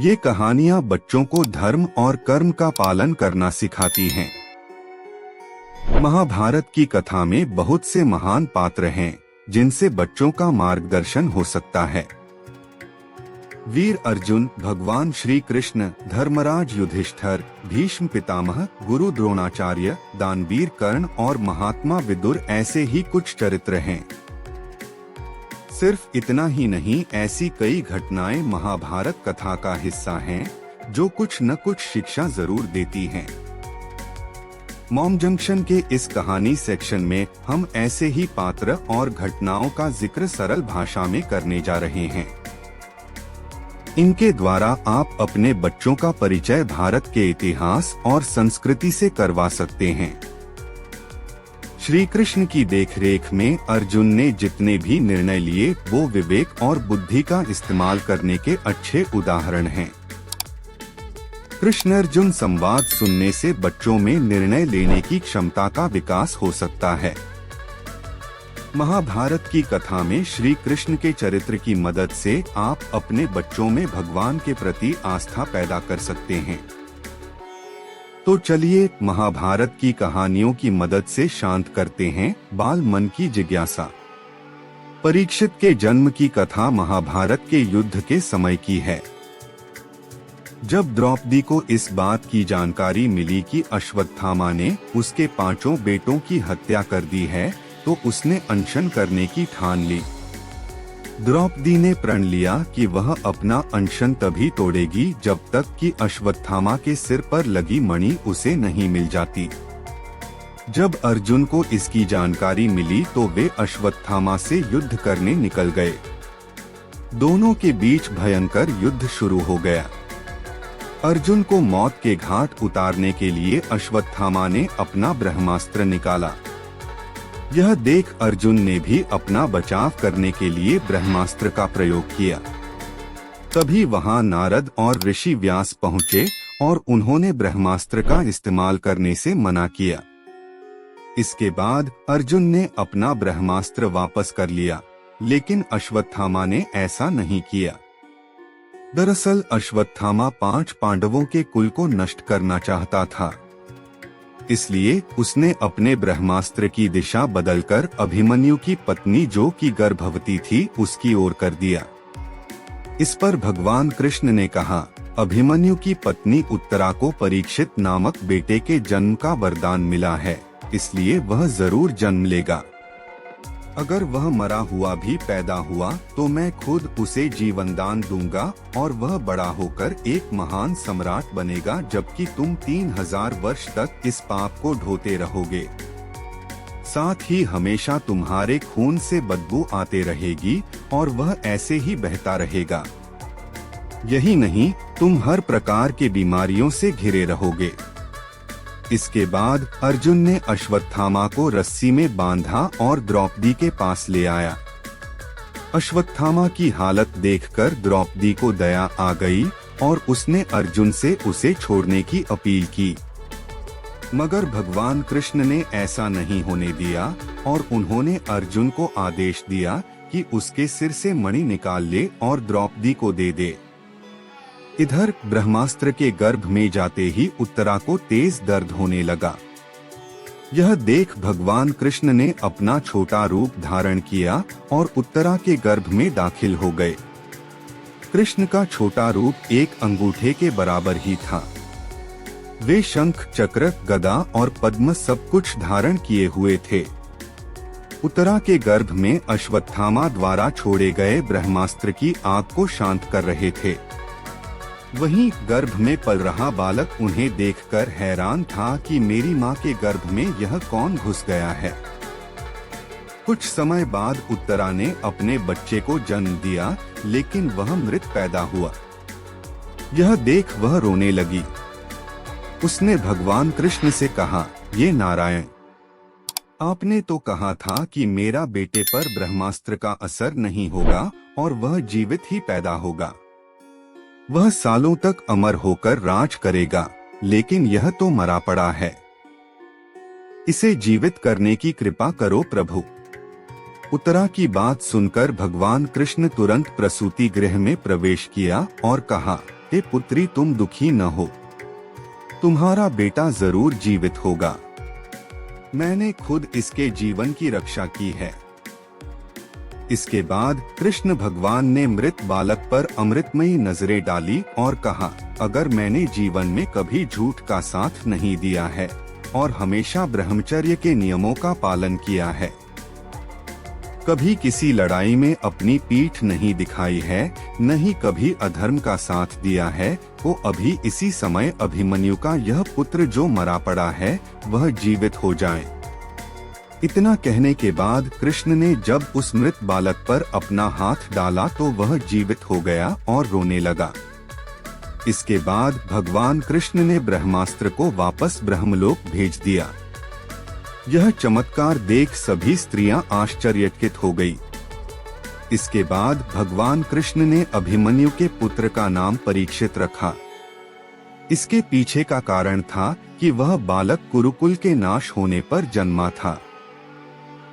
ये कहानियाँ बच्चों को धर्म और कर्म का पालन करना सिखाती हैं। महाभारत की कथा में बहुत से महान पात्र हैं, जिनसे बच्चों का मार्गदर्शन हो सकता है। वीर अर्जुन, भगवान श्री कृष्ण, धर्मराज युधिष्ठिर, भीष्म पितामह, गुरु द्रोणाचार्य, दानवीर कर्ण और महात्मा विदुर ऐसे ही कुछ चरित्र हैं। सिर्फ इतना ही नहीं, ऐसी कई घटनाएं महाभारत कथा का हिस्सा हैं, जो कुछ न कुछ शिक्षा जरूर देती हैं। मॉम जंक्शन के इस कहानी सेक्शन में हम ऐसे ही पात्र और घटनाओं का जिक्र सरल भाषा में करने जा रहे हैं। इनके द्वारा आप अपने बच्चों का परिचय भारत के इतिहास और संस्कृति से करवा सकते हैं। श्री कृष्ण की देखरेख में अर्जुन ने जितने भी निर्णय लिए, वो विवेक और बुद्धि का इस्तेमाल करने के अच्छे उदाहरण हैं। कृष्ण अर्जुन संवाद सुनने से बच्चों में निर्णय लेने की क्षमता का विकास हो सकता है। महाभारत की कथा में श्री कृष्ण के चरित्र की मदद से आप अपने बच्चों में भगवान के प्रति आस्था पैदा कर सकते हैं। तो चलिए महाभारत की कहानियों की मदद से शांत करते हैं बाल मन की जिज्ञासा। परीक्षित के जन्म की कथा महाभारत के युद्ध के समय की है। जब द्रौपदी को इस बात की जानकारी मिली कि अश्वत्थामा ने उसके 5 बेटों की हत्या कर दी है, तो उसने अनशन करने की ठान ली। द्रौपदी ने प्रण लिया कि वह अपना अनशन तभी तोड़ेगी जब तक कि अश्वत्थामा के सिर पर लगी मणि उसे नहीं मिल जाती। जब अर्जुन को इसकी जानकारी मिली तो वे अश्वत्थामा से युद्ध करने निकल गए। दोनों के बीच भयंकर युद्ध शुरू हो गया। अर्जुन को मौत के घाट उतारने के लिए अश्वत्थामा ने अपना ब्रह्मास्त्र निकाला। यह देख अर्जुन ने भी अपना बचाव करने के लिए ब्रह्मास्त्र का प्रयोग किया। तभी वहां नारद और ऋषि व्यास पहुंचे और उन्होंने ब्रह्मास्त्र का इस्तेमाल करने से मना किया। इसके बाद अर्जुन ने अपना ब्रह्मास्त्र वापस कर लिया, लेकिन अश्वत्थामा ने ऐसा नहीं किया। दरअसल अश्वत्थामा 5 पांडवों के कुल को नष्ट करना चाहता था। इसलिए उसने अपने ब्रह्मास्त्र की दिशा बदलकर अभिमन्यु की पत्नी, जो कि गर्भवती थी, उसकी ओर कर दिया। इस पर भगवान कृष्ण ने कहा, अभिमन्यु की पत्नी उत्तरा को परीक्षित नामक बेटे के जन्म का वरदान मिला है, इसलिए वह जरूर जन्म लेगा। अगर वह मरा हुआ भी पैदा हुआ तो मैं खुद उसे जीवन दान दूंगा और वह बड़ा होकर एक महान सम्राट बनेगा, जबकि तुम 3000 वर्ष तक इस पाप को ढोते रहोगे। साथ ही हमेशा तुम्हारे खून से बदबू आते रहेगी और वह ऐसे ही बहता रहेगा। यही नहीं, तुम हर प्रकार के बीमारियों से घिरे रहोगे। इसके बाद अर्जुन ने अश्वत्थामा को रस्सी में बांधा और द्रौपदी के पास ले आया। अश्वत्थामा की हालत देखकर द्रौपदी को दया आ गई और उसने अर्जुन से उसे छोड़ने की अपील की। मगर भगवान कृष्ण ने ऐसा नहीं होने दिया और उन्होंने अर्जुन को आदेश दिया कि उसके सिर से मणि निकाल ले और द्रौपदी को दे दे। इधर ब्रह्मास्त्र के गर्भ में जाते ही उत्तरा को तेज दर्द होने लगा। यह देख भगवान कृष्ण ने अपना छोटा रूप धारण किया और उत्तरा के गर्भ में दाखिल हो गए। कृष्ण का छोटा रूप एक अंगूठे के बराबर ही था। वे शंख, चक्र, गदा और पद्म सब कुछ धारण किए हुए थे। उत्तरा के गर्भ में अश्वत्थामा द्वारा छोड़े गए ब्रह्मास्त्र की आग को शांत कर रहे थे। वहीं गर्भ में पल रहा बालक उन्हें देखकर हैरान था कि मेरी माँ के गर्भ में यह कौन घुस गया है। कुछ समय बाद उत्तरा ने अपने बच्चे को जन्म दिया, लेकिन वह मृत पैदा हुआ। यह देख वह रोने लगी। उसने भगवान कृष्ण से कहा, ये नारायण, आपने तो कहा था कि मेरा बेटे पर ब्रह्मास्त्र का असर नहीं होगा और वह जीवित ही पैदा होगा। वह सालों तक अमर होकर राज करेगा, लेकिन यह तो मरा पड़ा है। इसे जीवित करने की कृपा करो प्रभु। उत्तरा की बात सुनकर भगवान कृष्ण तुरंत प्रसूति गृह में प्रवेश किया और कहा, हे पुत्री, तुम दुखी न हो, तुम्हारा बेटा जरूर जीवित होगा। मैंने खुद इसके जीवन की रक्षा की है। इसके बाद कृष्ण भगवान ने मृत बालक पर अमृतमयी नजरें डाली और कहा, अगर मैंने जीवन में कभी झूठ का साथ नहीं दिया है और हमेशा ब्रह्मचर्य के नियमों का पालन किया है, कभी किसी लड़ाई में अपनी पीठ नहीं दिखाई है, न ही कभी अधर्म का साथ दिया है, तो अभी इसी समय अभिमन्यु का यह पुत्र जो मरा पड़ा है वह जीवित हो जाए। इतना कहने के बाद कृष्ण ने जब उस मृत बालक पर अपना हाथ डाला तो वह जीवित हो गया और रोने लगा। इसके बाद भगवान कृष्ण ने ब्रह्मास्त्र को वापस ब्रह्मलोक भेज दिया। यह चमत्कार देख सभी स्त्रियां आश्चर्यचकित हो गई। इसके बाद भगवान कृष्ण ने अभिमन्यु के पुत्र का नाम परीक्षित रखा। इसके पीछे का कारण था कि वह बालक कुरुकुल के नाश होने पर जन्मा था।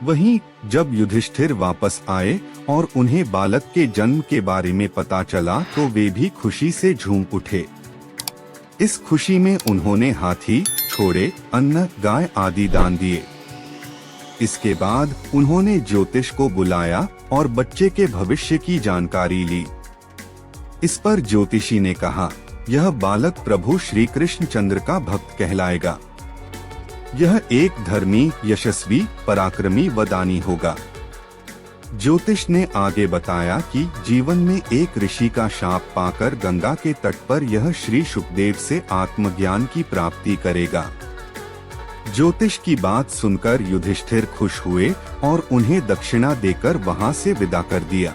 वहीं जब युधिष्ठिर वापस आए और उन्हें बालक के जन्म के बारे में पता चला तो वे भी खुशी से झूम उठे। इस खुशी में उन्होंने हाथी, घोड़े, अन्न, गाय आदि दान दिए। इसके बाद उन्होंने ज्योतिष को बुलाया और बच्चे के भविष्य की जानकारी ली। इस पर ज्योतिषी ने कहा, यह बालक प्रभु श्री कृष्ण चंद्र का भक्त कहलाएगा। यह एक धर्मी, यशस्वी, पराक्रमी व दानी होगा। ज्योतिष ने आगे बताया कि जीवन में एक ऋषि का शाप पाकर गंगा के तट पर यह श्री शुकदेव से आत्मज्ञान की प्राप्ति करेगा। ज्योतिष की बात सुनकर युधिष्ठिर खुश हुए और उन्हें दक्षिणा देकर वहां से विदा कर दिया।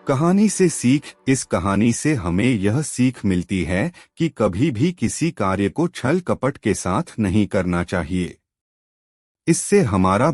कहानी से सीख। इस कहानी से हमें यह सीख मिलती है कि कभी भी किसी कार्य को छल कपट के साथ नहीं करना चाहिए। इससे हमारा